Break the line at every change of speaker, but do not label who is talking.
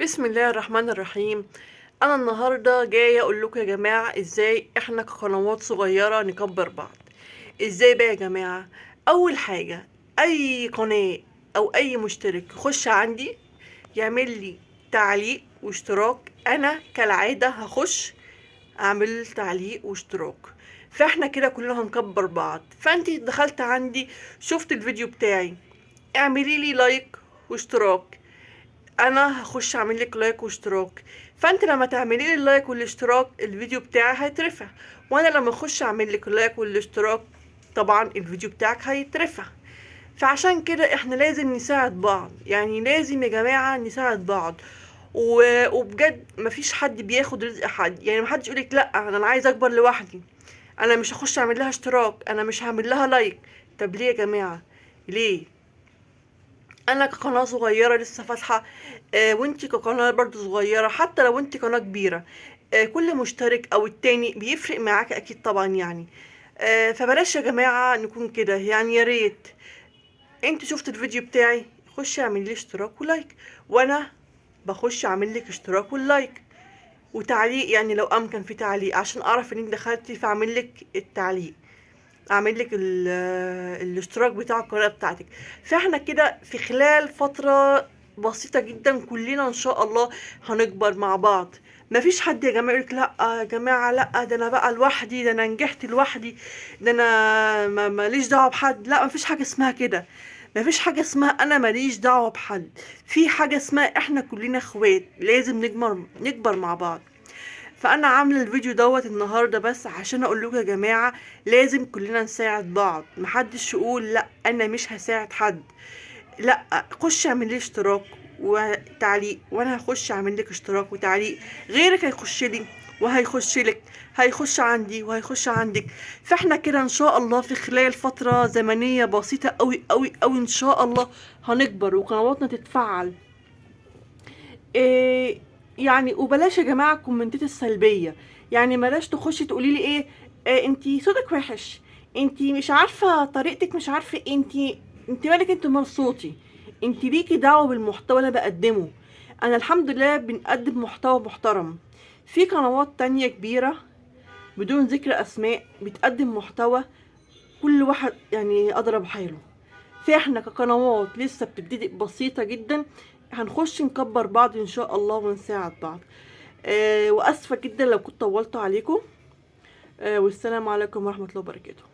بسم الله الرحمن الرحيم. انا النهارده جايه اقول لكم يا جماعه ازاي احنا كقنوات صغيره نكبر بعض. ازاي بقى يا جماعه؟ اول حاجه، اي قناه او اي مشترك يخش عندي يعمل لي تعليق واشتراك، انا كالعاده هخش اعمل تعليق واشتراك، فاحنا كده كلنا هنكبر بعض. فانتي دخلت عندي شفت الفيديو بتاعي، اعملي لي لايك واشتراك، انا هخش اعمل لك لايك واشتراك. فانت لما تعملي لي اللايك والاشتراك الفيديو بتاعي هيترفع، وانا لما اخش اعمل لك اللايك والاشتراك طبعا الفيديو بتاعك هيترفع. فعشان كده احنا لازم نساعد بعض، يعني لازم يا جماعة نساعد بعض. وبجد مفيش حد بياخد رزق حد، يعني محدش يقولك لا انا عايز اكبر لوحدي، انا مش هخش اعمل لها اشتراك، انا مش هعمل لها لايك. طب ليه يا جماعة؟ ليه؟ انا كقناه صغيره لسه فاتحه، وانتي كقناه برضو صغيره، حتى لو انتي قناه كبيره، كل مشترك او التاني بيفرق معاك اكيد طبعا يعني. فبلاش يا جماعه نكون كده، يعني يا ريت انت شفت الفيديو بتاعي خش اعمل لي اشتراك ولايك، وانا بخش اعمل لك اشتراك واللايك وتعليق، يعني لو امكن في تعليق عشان اعرف انك دخلتي فاعمل لك التعليق، اعمل لك الاشتراك بتاع القناه بتاعتك. فاحنا كده في خلال فتره بسيطه جدا كلنا ان شاء الله هنكبر مع بعض. مفيش حد يا جماعه يقولك لا يا جماعه لا ده انا بقى لوحدي، ده انا نجحت لوحدي، ده انا ماليش دعوه بحد. لا، مفيش حاجه اسمها كده، مفيش حاجه اسمها انا ماليش دعوه بحد. في حاجه اسمها احنا كلنا اخوات، لازم نكبر مع بعض. فانا عامله الفيديو دوت النهارده بس عشان اقول لكم يا جماعه لازم كلنا نساعد بعض، محدش يقول لا انا مش هساعد حد. لا، خش اعمل لي اشتراك وتعليق، وانا هخش اعمل لك اشتراك وتعليق، غيرك هيخش لي وهيخش لك، هيخش عندي وهيخش عندك. فاحنا كده ان شاء الله في خلال فتره زمنيه بسيطه قوي قوي قوي ان شاء الله هنكبر وقنواتنا تتفعل. إيه يعني؟ وبلاش يا جماعه الكومنتات السلبيه، يعني بلاش تخشي تقولي لي ايه، انتي صوتك وحش، انتي مش عارفه طريقتك، مش عارفه إيه، انتي مالك، انت مال صوتي؟ انتي ليكي دعوه بالمحتوى اللي انا بقدمه. انا الحمد لله بنقدم محتوى محترم. في قنوات تانية كبيره بدون ذكر اسماء بتقدم محتوى كل واحد يعني اضرب حاله. فاحنا كقنوات لسه بتبتدي بسيطة جدا، هنخش نكبر بعض ان شاء الله ونساعد بعض. واسفة جدا لو كنت طولت عليكم. والسلام عليكم ورحمة الله وبركاته.